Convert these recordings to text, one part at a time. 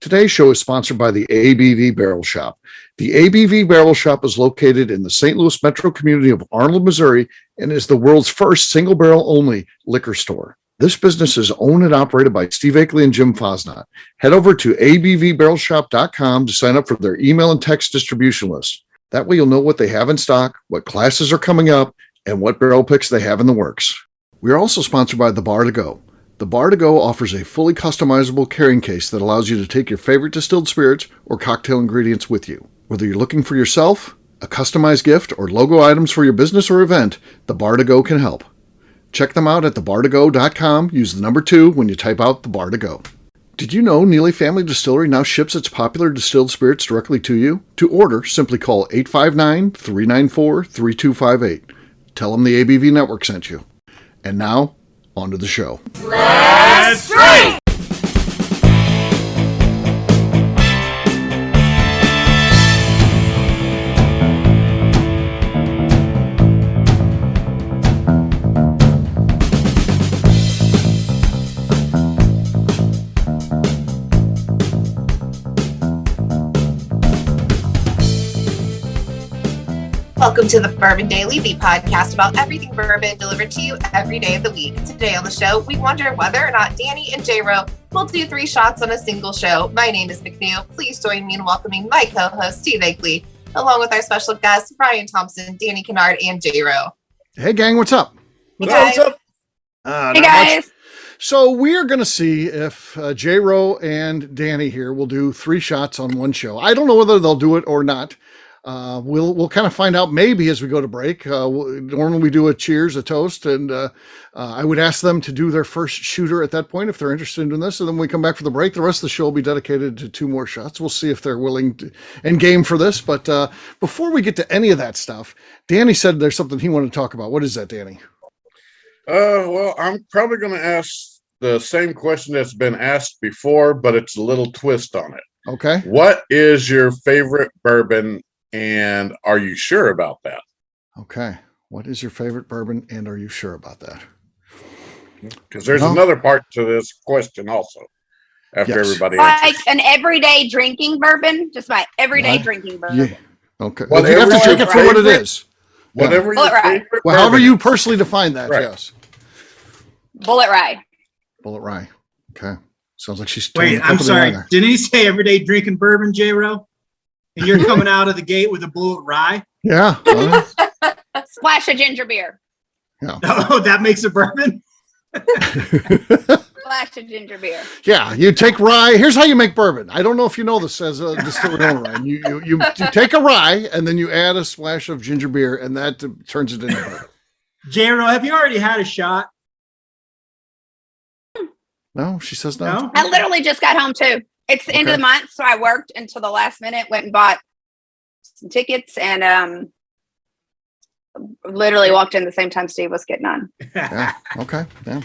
Today's show is sponsored by the ABV Barrel Shop. The ABV Barrel Shop is located in the St. Louis metro community of Arnold, Missouri, and is the world's first single barrel only liquor store. This business is owned and operated by Steve Akeley and Jim Fosnot. Head over to abvbarrelshop.com to sign up for their email and text distribution list. That way you'll know what they have in stock, what classes are coming up, and what barrel picks they have in the works. We are also sponsored by The Bar to Go. The Bar to Go offers a fully customizable carrying case that allows you to take your favorite distilled spirits or cocktail ingredients with you. Whether you're looking for yourself, a customized gift, or logo items for your business or event, The Bar to Go can help. Check them out at thebar2go.com. Use the number 2 when you type out The Bar to Go. Did you know Neely Family Distillery now ships its popular distilled spirits directly to you? To order, simply call 859-394-3258. Tell them the ABV Network sent you. And now, on to the show. Let's drink! Welcome to the Bourbon Daily, the podcast about everything bourbon delivered to you every day of the week. Today on the show, we wonder whether or not Danny and J-Ro will do 3 shots on a single show. My name is McNew. Please join me in welcoming my co-host, Steve Akeley, along with our special guests, Brian Thompson, Danny Kennard, and J-Ro. Hey, gang, what's up? What's up? Hey, guys. Much. So we're going to see if J-Ro and Danny here will do 3 shots on one show. I don't know whether they'll do it or not. We'll kind of find out maybe as we go to break. Normally we do a cheers, a toast, and I would ask them to do their first shooter at that point if they're interested in doing this. And then when we come back for the break, the rest of the show will be dedicated to 2 more shots. We'll see if they're willing to, and game for this. But before we get to any of that stuff, Danny said there's something he wanted to talk about. What is that, Danny? Well, I'm probably going to ask the same question that's been asked before, but it's a little twist on it. Okay. What is your favorite bourbon? And are you sure about that? Okay. What is your favorite bourbon? And are you sure about that? Because there's another part to this question also. After everybody answers. Like an everyday drinking bourbon? Just my everyday drinking bourbon. Yeah. Okay. Well, you have to take it for what it is. Whatever your favorite well, however you personally define that, right. Yes. Bullet rye. Bullet rye. Okay. Sounds like she's... Wait, I'm sorry. Didn't he say everyday drinking bourbon, J-Ro? And you're coming out of the gate with a bullet rye? Yeah. Splash of ginger beer. Yeah. Oh, that makes a bourbon? Splash of ginger beer. Yeah, you take rye. Here's how you make bourbon. I don't know if you know this as a distillery owner. Rye. You take a rye and then you add a splash of ginger beer and that turns it into bourbon. J-Ro, have you already had a shot? No, she says no. I literally just got home too. It's the end of the month, so I worked until the last minute, went and bought some tickets, and literally walked in the same time Steve was getting on. Yeah. Okay. Yeah.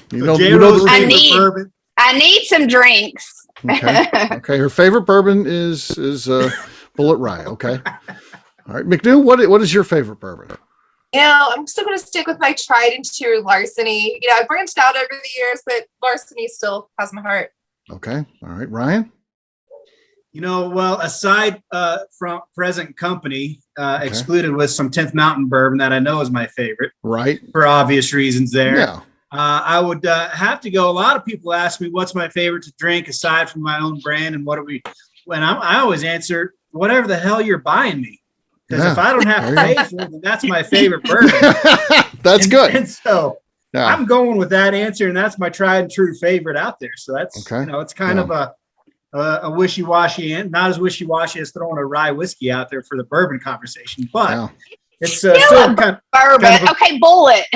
I need some drinks. Okay. Okay. Her favorite bourbon is Bullet Rye. Okay. All right, McNew, what is your favorite bourbon? You know, I'm still going to stick with my tried and true Larceny. You know, I've branched out over the years, but Larceny still has my heart. Okay. All right, Ryan. You know, well, aside from present company, excluded with some 10th Mountain bourbon that I know is my favorite. Right. For obvious reasons there. Yeah. I would have to go. A lot of people ask me what's my favorite to drink aside from my own brand and what do we, when I always answer, whatever the hell you're buying me. Because if I don't have to pay for it, then that's my favorite bourbon. That's good. And so I'm going with that answer, and that's my tried and true favorite out there. So that's, you know, it's kind of a wishy-washy, not as wishy-washy as throwing a rye whiskey out there for the bourbon conversation, but it's still kind of okay, bullet.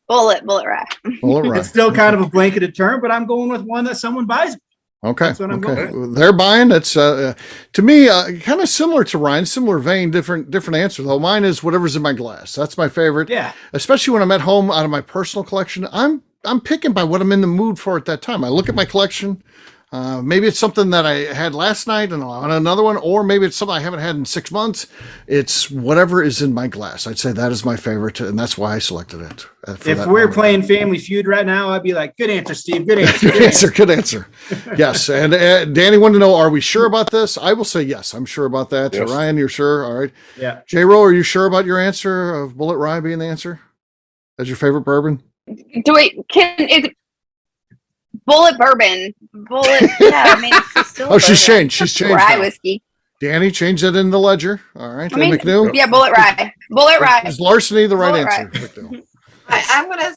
bullet rye. Bullet rye. It's still kind of a blanketed term, but I'm going with one that someone buys. Okay. That's what I'm going with. They're buying. It's to me kind of similar to Ryan, similar vein, different answer though. Mine is whatever's in my glass. That's my favorite. Yeah. Especially when I'm at home out of my personal collection. I'm picking by what I'm in the mood for at that time. I look at my collection. Maybe it's something that I had last night and I want another one, or maybe it's something I haven't had in 6 months. It's whatever is in my glass. I'd say that is my favorite, and that's why I selected it. If we're playing Family Feud right now, I'd be like, good answer, Steve. Good answer. Good answer. Yes. And Danny wanted to know, are we sure about this? I will say yes, I'm sure about that. Yes. Ryan, you're sure? All right. Yeah. J-Ro, are you sure about your answer of Bullet Rye being the answer as your favorite bourbon? Is Bullet Bourbon? Yeah, I mean, it's still Oh, she's changed. She's changed. Rye now. whiskey. Danny, change that in the ledger. All right. I mean, McNew? yeah, Bullet Rye. Bullet Rye. Is larceny the right Bullet answer? Rye. I'm going to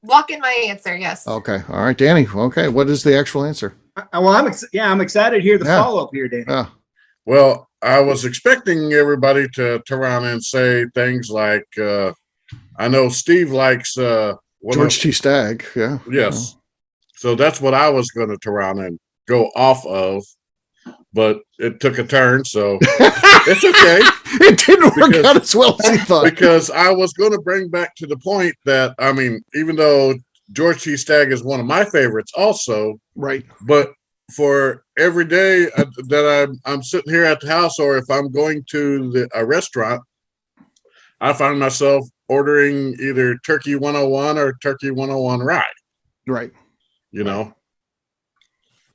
walk in my answer. Yes. Okay. All right, Danny. Okay. What is the actual answer? Well, I'm excited to hear the follow-up here, Danny. Yeah. Well, I was expecting everybody to turn around and say things like, I know Steve likes George T. Stagg. Yeah. Yes. So that's what I was going to turn around and go off of, but it took a turn, so it's okay. It didn't work out as well as he thought. Because I was going to bring back to the point that, I mean, even though George T. Stagg is one of my favorites also, Right. but for every day that I'm sitting here at the house, or if I'm going to a restaurant, I find myself ordering either Turkey 101 or Turkey 101 Rye, Right. you know?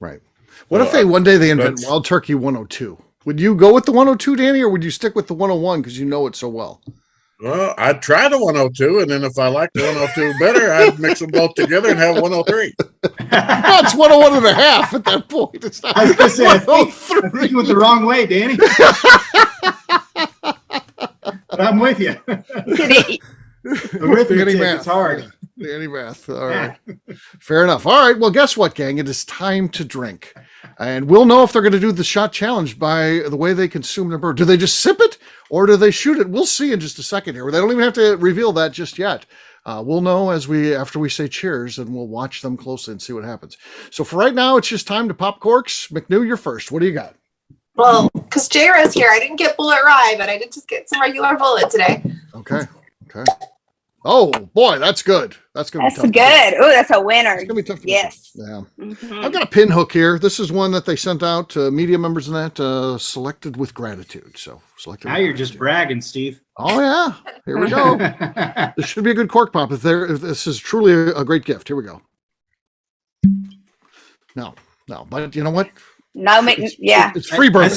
Right. What if one day they invent Wild Turkey 102? Would you go with the 102, Danny, or would you stick with the 101 because you know it so well? Well, I'd try the 102, and then if I like the 102 better, I'd mix them both together and have 103. That's 101 and a half at that point. It's not I was going to say, I think 103. you went the wrong way, Danny. But I'm with you. Arithmetic is hard. Yeah, Danny math. All right. Fair enough. All right. Well, guess what, gang? It is time to drink. And we'll know if they're going to do the shot challenge by the way they consume their bourbon. Do they just sip it or do they shoot it? We'll see in just a second here. They don't even have to reveal that just yet. We'll know after we say cheers, and we'll watch them closely and see what happens. So for right now, it's just time to pop corks. McNew, you're first. What do you got? Well, because J-Ro's here, I didn't get Bullet Rye, but I did just get some regular Bullet today. Okay. Oh boy, that's good. That's gonna be tough. Good. Oh, that's a winner. It's gonna be tough. Yes. Yeah. Mm-hmm. I've got a pin hook here. This is one that they sent out to media members and that selected with gratitude. So selected. Now you're just bragging, Steve. Oh yeah. Here we go. This should be a good cork pop. If this is truly a great gift. Here we go. No, but you know what? No, yeah. It's free bourbon.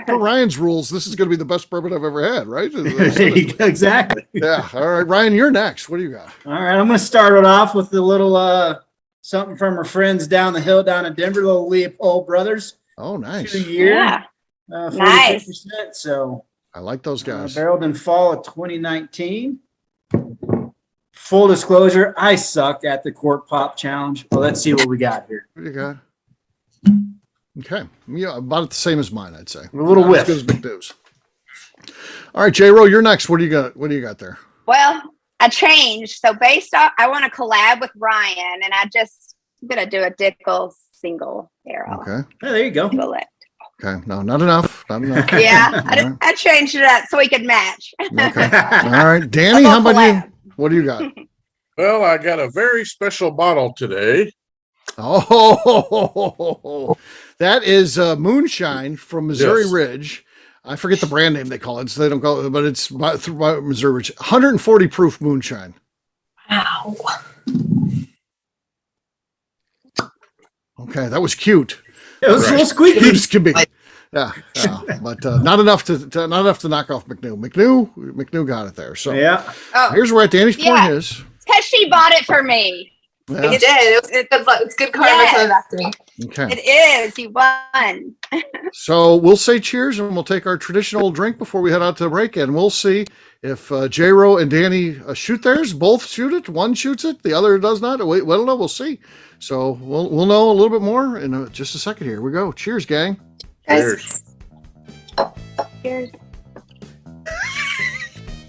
For Ryan's rules, this is going to be the best bourbon I've ever had, right? Exactly. Yeah. All right, Ryan, you're next. What do you got? All right, I'm going to start it off with a little something from our friends down the hill down in Denver, little Leopold Brothers. Oh, nice. 2 year. Yeah. 40%, Nice. So I like those guys. barreled in fall of 2019. Full disclosure, I suck at the cork pop challenge. Well, let's see what we got here. What do you got? Okay. Yeah, about the same as mine, I'd say. A little Not whiff. as good as McNew's. All right, J-Ro, you're next. What do you got? What do you got there? Well, I changed. So based off, I want to collab with Ryan, and I'm going to do a Dickel single barrel. Okay. Hey, there you go. Bullet. Okay. No, not enough. Not enough. Yeah, All right. I changed it up so we could match. Okay. All right. Danny, how about you? What do you got? Well, I got a very special bottle today. Oh, that is moonshine from Missouri Yes. Ridge. I forget the brand name they call it, so they don't call it, but it's by Missouri Ridge. 140 proof moonshine. Wow. Okay, that was cute. It was a little Cute squeaky. as can be. Yeah, but not enough to knock off McNew. McNew got it there. So Yeah. Oh, here's where Danny's point Yeah. is. because she bought it for me. Yeah. You did. It's good karma Yes. coming back to me. Okay. It is. You won. So we'll say cheers and we'll take our traditional drink before we head out to the break, and we'll see if J-Ro and Danny shoot theirs. Both shoot it. One shoots it. The other does not. We don't know. We'll see. So we'll know a little bit more in just a second. Here we go. Cheers, gang. Guys, Cheers.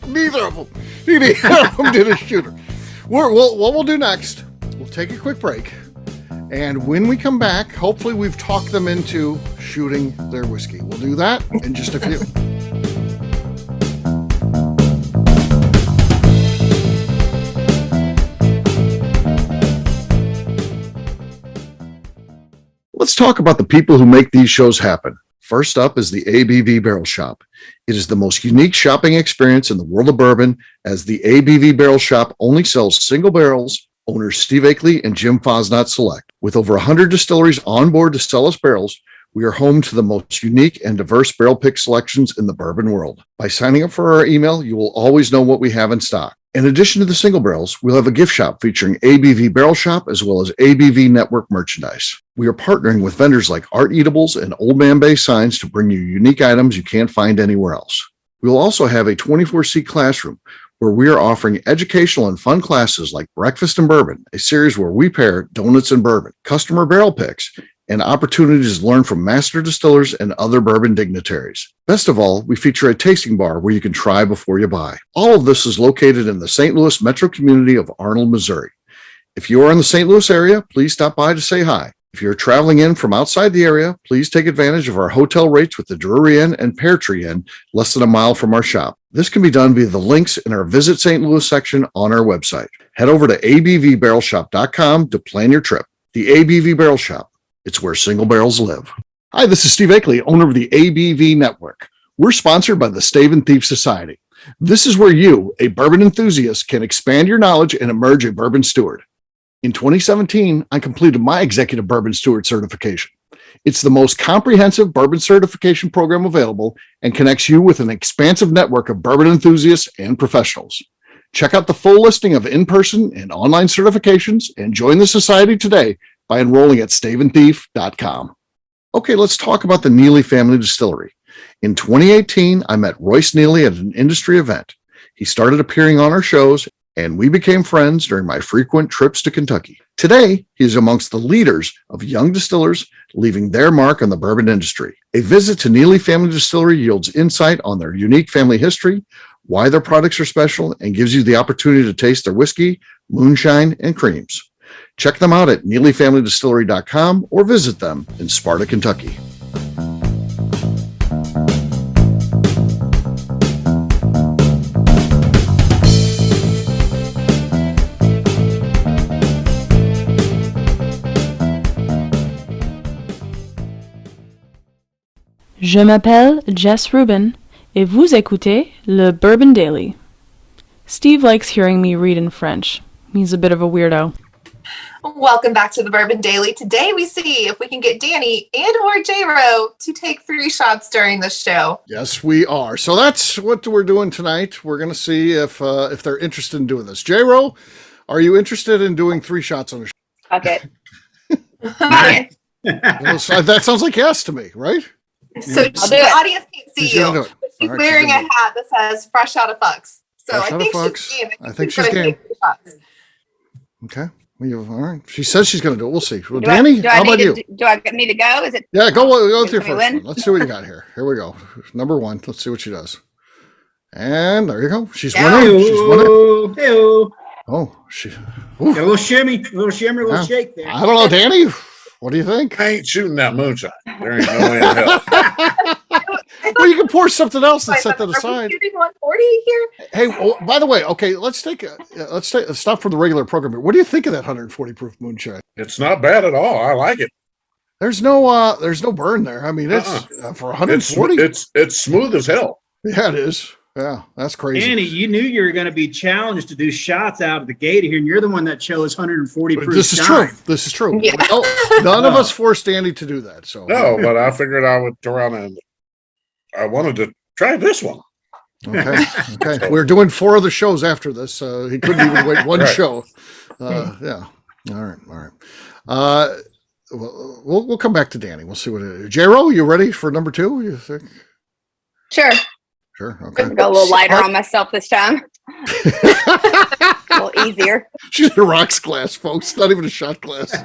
Neither of them did a shooter. What we'll do next, we'll take a quick break. And when we come back, hopefully we've talked them into shooting their whiskey. We'll do that in just a few. Let's talk about the people who make these shows happen. First up is the ABV Barrel Shop. It is the most unique shopping experience in the world of bourbon, as the ABV Barrel Shop only sells single barrels. Owners Steve Akeley and Jim Fosnot select. With over 100 distilleries on board to sell us barrels, we are home to the most unique and diverse barrel pick selections in the bourbon world. By signing up for our email, you will always know what we have in stock. In addition to the single barrels, we'll have a gift shop featuring ABV Barrel Shop as well as ABV Network merchandise. We are partnering with vendors like Art Eatables and Old Man Bay Signs to bring you unique items you can't find anywhere else. We will also have a 24-seat classroom where we are offering educational and fun classes like Breakfast and Bourbon, a series where we pair donuts and bourbon, customer barrel picks, and opportunities to learn from master distillers and other bourbon dignitaries. Best of all, we feature a tasting bar where you can try before you buy. All of this is located in the St. Louis metro community of Arnold, Missouri. If you are in the St. Louis area, please stop by to say hi. If you're traveling in from outside the area, please take advantage of our hotel rates with the Drury Inn and Pear Tree Inn, less than a mile from our shop. This can be done via the links in our Visit St. Louis section on our website. Head over to abvbarrelshop.com to plan your trip. The ABV Barrel Shop. It's where single barrels live. Hi, this is Steve Akeley, owner of the ABV Network. We're sponsored by the Stave and Thief Society. This is where you, a bourbon enthusiast, can expand your knowledge and emerge a bourbon steward. In 2017, I completed my Executive Bourbon Steward certification. It's the most comprehensive bourbon certification program available and connects you with an expansive network of bourbon enthusiasts and professionals. Check out the full listing of in-person and online certifications and join the society today by enrolling at staveandthief.com. Okay, let's talk about the Neely family distillery. In 2018, I met Royce Neely at an industry event. He started appearing on our shows, and we became friends during my frequent trips to Kentucky. Today, he is amongst the leaders of young distillers leaving their mark on the bourbon industry. A visit to Neely Family Distillery yields insight on their unique family history, why their products are special, and gives you the opportunity to taste their whiskey, moonshine, and creams. Check them out at neelyfamilydistillery.com or visit them in Sparta, Kentucky. Je m'appelle Jess Rubin, et vous écoutez le Bourbon Daily. Steve likes hearing me read in French. He's a bit of a weirdo. Welcome back to the Bourbon Daily. Today we see if we can get Danny and or J-Ro to take 3 shots during the show. Yes, we are. So that's what we're doing tonight. We're going to see if they're interested in doing this. J-Ro, are you interested in doing 3 shots on a show? Okay. That sounds like yes to me, right? So the audience can't see you. But she's right, wearing a hat that says "Fresh Out of Fucks." So Fresh I think she's game. Okay. All right. She says she's going to do it. We'll see. Well, Danny, how about you? Do I need to go? Is it? Yeah, go with your first one. Let's see what you got here. Here we go. Number 1. Let's see what she does. And there you go. She's winning. She's winning. Hey-o. Oh, she. Got a little shimmy, a little shimmer, a little shake there. I don't know, Danny. What do you think? I ain't shooting that moonshine. There ain't no way in hell. Well, you can pour something else and set that aside. Are we shooting 140 here? Hey, by the way, okay, let's take a stop from the regular program here. What do you think of that 140 proof moonshine? It's not bad at all. I like it. There's no burn there. I mean, it's for 140. It's smooth as hell. Yeah, it is. Yeah, that's crazy. Annie, you knew you were going to be challenged to do shots out of the gate here, and you're the one that chose 140 proof. This is true. This is true. Yeah. None of us forced Andy to do that. So no, but I figured I would throw around and I wanted to try this one. Okay. We're doing 4 other shows after this. He couldn't even wait one show. Yeah. All right. We'll come back to Danny. We'll see what it is. J-Ro, you ready for number 2? You think? Sure. Okay. Go a little lighter on myself this time. A little easier. She's in a rocks glass, folks. Not even a shot glass. No,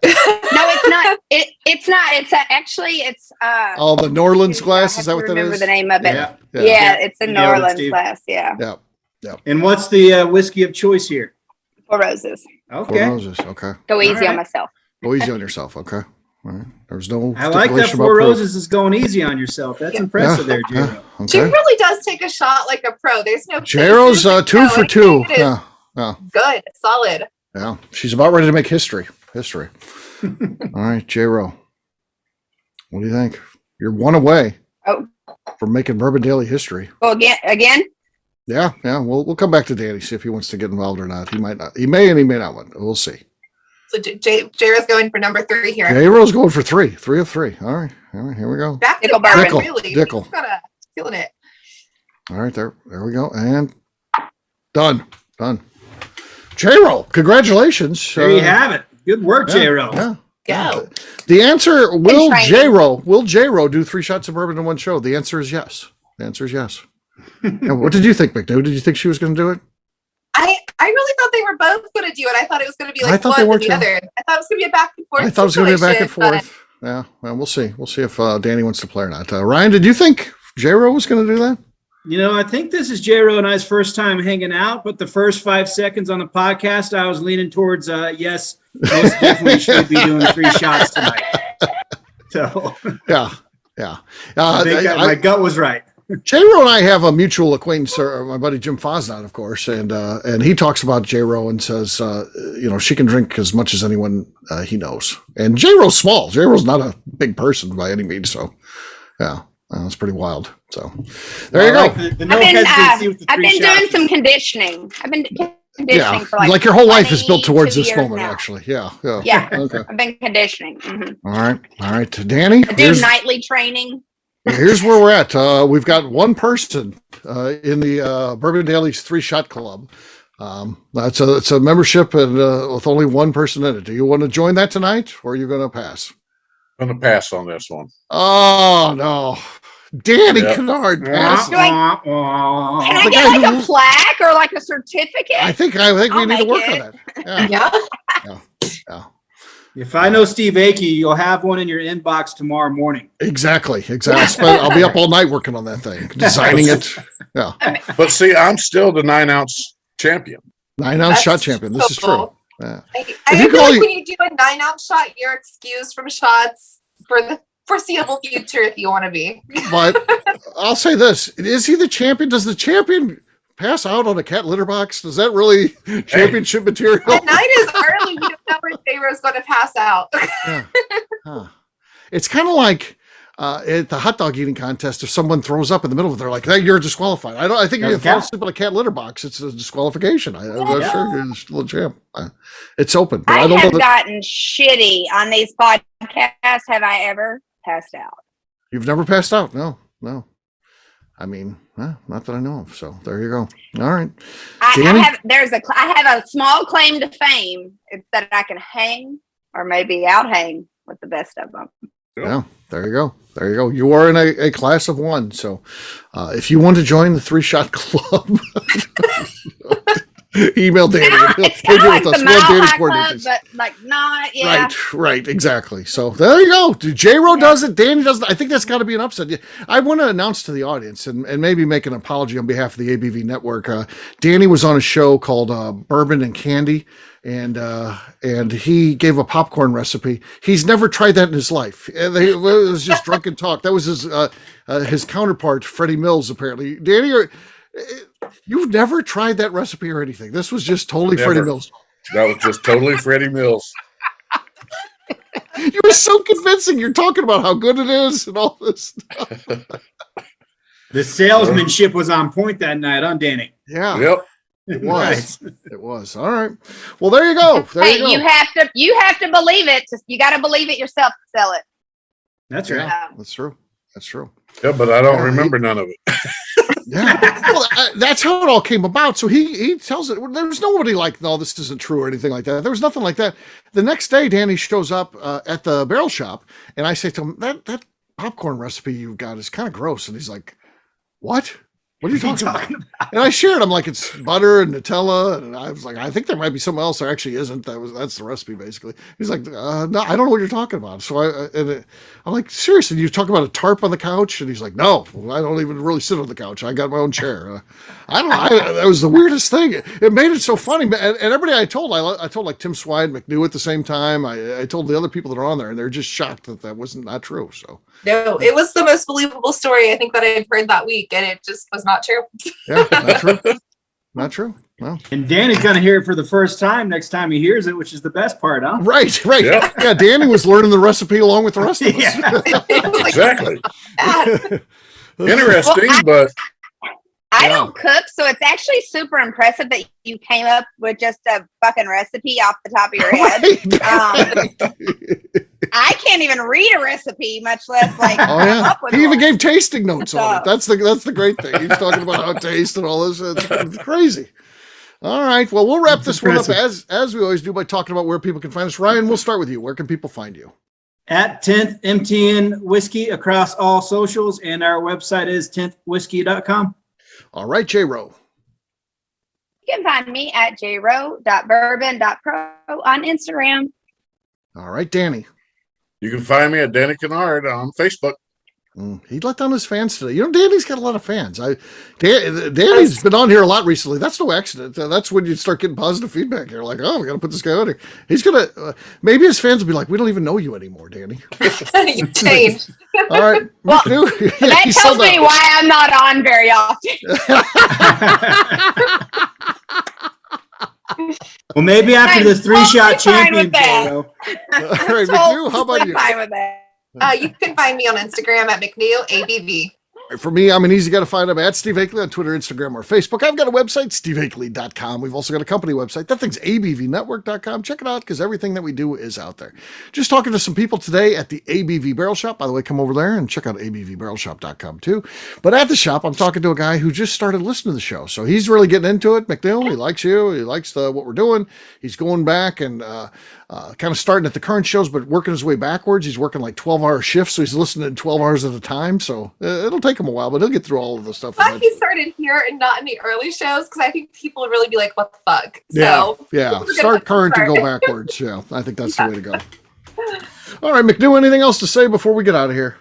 it's not. It's not. It's actually it's. The Norlands glass. Is that what that is? Remember the name of it? Yeah, it's a Norlands glass. Yeah. And what's the whiskey of choice here? 4 Roses. Okay. 4 Roses. Okay. Go easy on myself. Go easy on yourself. Okay. All right. There's no. I like that 4 Roses is going easy on yourself. That's impressive there, J-Ro. Okay. She really does take a shot like a pro. There's no. J-Ro's 2 for 2. Yeah. Good. Solid. Yeah. She's about ready to make history. All right, J-Ro. What do you think? You're one away from making Bourbon Daily history. Oh, again? Yeah. We'll come back to Danny, see if he wants to get involved or not. He might not. He may and he may not want. We'll see. So J-Ro's going for number 3 here. J-Ro's going for 3 of 3. All right, here we go. Back to Dickel Bourbon, bourbon. really. Dickel. He's gotta feeling it. All right, there we go. And done. J-Ro, congratulations. There you have it. Good work, J-Ro. Yeah. Go. The answer, will J-Ro do 3 shots of bourbon in one show? The answer is yes. Now, what did you think, McNew? Did you think she was going to do it? I really thought they were both going to do it. I thought it was going to be like one and the other. I thought it was going to be a back and forth. I thought it was going to be a back and forth. Yeah, well, we'll see. We'll see if Danny wants to play or not. Ryan, did you think J-Ro was going to do that? I think this is J-Ro and I's first time hanging out, but the first 5 seconds on the podcast, I was leaning towards, yes, most definitely should be doing 3 shots tonight. So, yeah. I think my gut was right. J-Ro and I have a mutual acquaintance, my buddy Jim Fosnot, of course, and he talks about J-Ro and says, she can drink as much as anyone he knows. And J-Ro's small. J-Ro's not a big person by any means, so yeah, it's pretty wild. So there you go. I've been doing some conditioning. I've been conditioning for like your whole life is built towards this moment, now. Actually. Yeah. Okay. I've been conditioning. Mm-hmm. All right. Danny, I do nightly training. Here's where we're at. We've got one person in the Bourbon Daily's 3-shot club. It's a membership and with only one person in it. Do you want to join that tonight, or are you going to pass? I'm going to pass on this one. Oh no, Danny Kennard pass. Can I get like a plaque or like a certificate? I think we need to work on that. Yeah. If I know Steve Akey, you'll have one in your inbox tomorrow morning. Exactly. I'll be up all night working on that thing, designing it. Yeah. But see, I'm still the 9-ounce champion. 9-ounce shot champion. This is true. Yeah. I feel like when you do a 9-ounce shot, you're excused from shots for the foreseeable future if you want to be. But I'll say this: is he the champion? Does the champion pass out on a cat litter box? Is that really championship material? The night is early. You don't know where J-Ro's going to pass out. It's kind of like at the hot dog eating contest. If someone throws up in the middle of it, they're like, "Hey, you're disqualified." I think if you fall asleep on a cat litter box, it's a disqualification. I'm not sure you're still a champ. It's open. But I don't have gotten shitty on these podcasts. Have I ever passed out? You've never passed out? No. I mean, not that I know of. So there you go. All right. I have a small claim to fame. It's that I can hang or maybe out hang with the best of them. Yeah. There you go. You are in a class of 1. So if you want to join the 3-shot club, email Danny. It's kind of like the Mile High Club, but like not, yeah. Right, exactly. So there you go. J-Ro does it, Danny does it. I think that's got to be an upset. I want to announce to the audience and maybe make an apology on behalf of the ABV Network. Danny was on a show called Bourbon and Candy, and he gave a popcorn recipe. He's never tried that in his life. It was just drunken talk. That was his counterpart, Freddie Mills, apparently. Danny, you've never tried that recipe or anything. This was just totally Freddie Mills. That was just totally Freddie Mills. You were so convincing. You're talking about how good it is and all this stuff. The salesmanship was on point that night, huh, Danny? Yeah. Yep. It was. It was. All right. Well, there you go. You have to believe it. You got to believe it yourself to sell it. That's right. Yeah, that's true. Yeah, but I don't remember none of it. Yeah. Well, that's how it all came about. So he tells it. There was nobody like, no, this isn't true or anything like that. There was nothing like that. The next day, Danny shows up at the barrel shop, and I say to him, that popcorn recipe you got is kind of gross. And he's like, what? What are you talking about? And I shared. I'm like, it's butter and Nutella. And I was like, I think there might be something else. There actually isn't. That's the recipe, basically. He's like, no, I don't know what you're talking about. So I'm like, seriously, you talk about a tarp on the couch? And he's like, no, I don't even really sit on the couch. I got my own chair. I don't know. That was the weirdest thing. It made it so funny. And everybody I told like Tim Swide, McNew at the same time. I told the other people that are on there, and they're just shocked that wasn't not true. So. No, it was the most believable story I think that I've heard that week, and it just was not true. Yeah, not true. Not true. Well, and Danny's going to hear it for the first time next time he hears it, which is the best part, huh? Right. Yeah, Danny was learning the recipe along with the rest of us. Exactly. Interesting, but I don't cook, so it's actually super impressive that you came up with just a fucking recipe off the top of your head. I can't even read a recipe, much less like come up with He even one. gave tasting notes on it. That's the great thing. He's talking about how it tastes and all this. It's crazy. All right. Well, we'll wrap this one up as we always do by talking about where people can find us. Ryan, we'll start with you. Where can people find you? At 10th MTN Whiskey across all socials, and our website is 10thwhiskey.com. All right, J-Row. You can find me at jrow.bourbon.pro on Instagram. All right, Danny. you can find me at Danny Kennard on Facebook. He let down his fans today. You know, Danny's got a lot of fans. Danny's been on here a lot recently. That's no accident. That's when you start getting positive feedback. You're like, oh, we got to put this guy on here. He's going to, maybe his fans will be like, we don't even know you anymore, Danny. You changed. All right. Well, McNew, that tells me why I'm not on very often. Well, maybe after the 3-shot totally fine with champion. that. All right, McNew, how about you? Fine with that. You can find me on Instagram at McNew ABV. For me, I'm an easy guy to find. I'm at Steve Akeley on Twitter, Instagram, or Facebook. I've got a website, steveakeley.com. We've also got a company website. That thing's abvnetwork.com. Check it out because everything that we do is out there. Just talking to some people today at the ABV Barrel Shop. By the way, come over there and check out abvbarrelshop.com too. But at the shop, I'm talking to a guy who just started listening to the show. So he's really getting into it. McNew, he likes you. He likes what we're doing. He's going back and kind of starting at the current shows, but working his way backwards. He's working like 12-hour shifts, so he's listening 12 hours at a time. So it'll take him a while, but he'll get through all of the stuff. Glad he started here and not in the early shows because I think people would really be like, "What the fuck?" So yeah. Start current and go backwards. Yeah, I think that's the way to go. All right, McNew, anything else to say before we get out of here?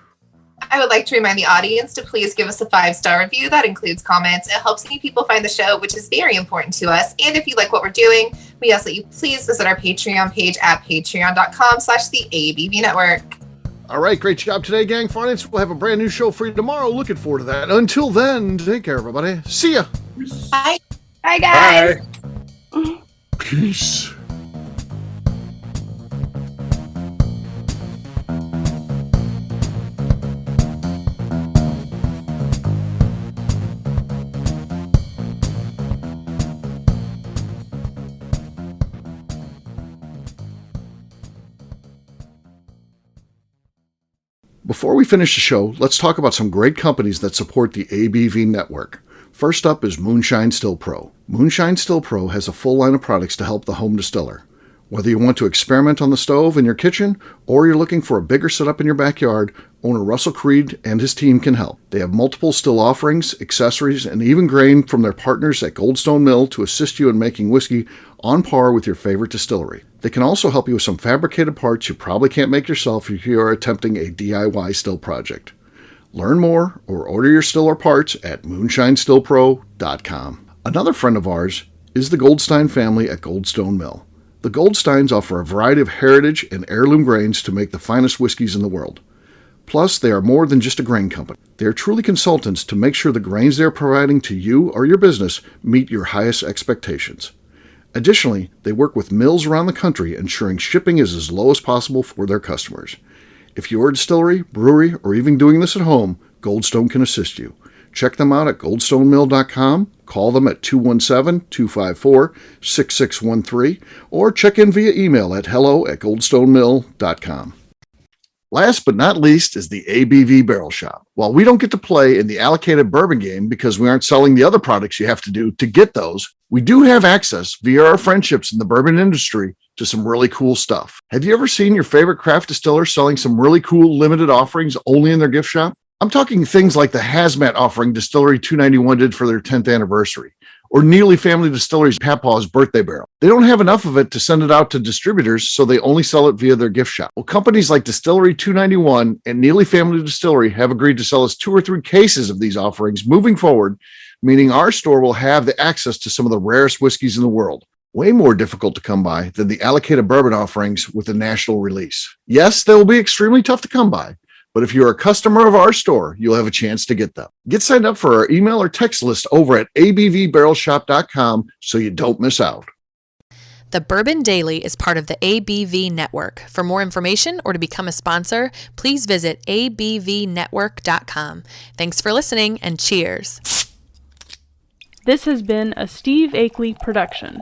I would like to remind the audience to please give us a 5-star review. That includes comments. It helps new people find the show, which is very important to us. And if you like what we're doing, we ask that you please visit our Patreon page at patreon.com/the ABV Network. All right, great job today, Gang Finance. We'll have a brand new show for you tomorrow. Looking forward to that. Until then, take care, everybody. See ya. Bye. Bye, guys. Bye. Peace. Before we finish the show, let's talk about some great companies that support the ABV network. First up is Moonshine Still Pro. Moonshine Still Pro has a full line of products to help the home distiller. Whether you want to experiment on the stove in your kitchen or you're looking for a bigger setup in your backyard, owner Russell Creed and his team can help. They have multiple still offerings, accessories, and even grain from their partners at Goldstone Mill to assist you in making whiskey on par with your favorite distillery. They can also help you with some fabricated parts you probably can't make yourself if you are attempting a DIY still project. Learn more or order your still or parts at moonshinestillpro.com. Another friend of ours is the Goldstein family at Goldstone Mill. The Goldsteins offer a variety of heritage and heirloom grains to make the finest whiskeys in the world. Plus, they are more than just a grain company. They are truly consultants to make sure the grains they are providing to you or your business meet your highest expectations. Additionally, they work with mills around the country, ensuring shipping is as low as possible for their customers. If you're a distillery, brewery, or even doing this at home, Goldstone can assist you. Check them out at goldstonemill.com, call them at 217-254-6613, or check in via email at hello@goldstonemill.com. Last but not least is the ABV Barrel Shop. While we don't get to play in the allocated bourbon game because we aren't selling the other products you have to do to get those, we do have access via our friendships in the bourbon industry to some really cool stuff. Have you ever seen your favorite craft distiller selling some really cool limited offerings only in their gift shop? I'm talking things like the hazmat offering Distillery 291 did for their 10th anniversary, or Neely Family Distillery's Papaw's birthday barrel. They don't have enough of it to send it out to distributors, so they only sell it via their gift shop. Well, companies like Distillery 291 and Neely Family Distillery have agreed to sell us 2 or 3 cases of these offerings moving forward, meaning our store will have the access to some of the rarest whiskeys in the world. Way more difficult to come by than the allocated bourbon offerings with a national release. Yes, they will be extremely tough to come by, But if you're a customer of our store, you'll have a chance to get them. Get signed up for our email or text list over at abvbarrelshop.com so you don't miss out. The Bourbon Daily is part of the ABV Network. For more information or to become a sponsor, please visit abvnetwork.com. Thanks for listening and cheers. This has been a Steve Akeley production.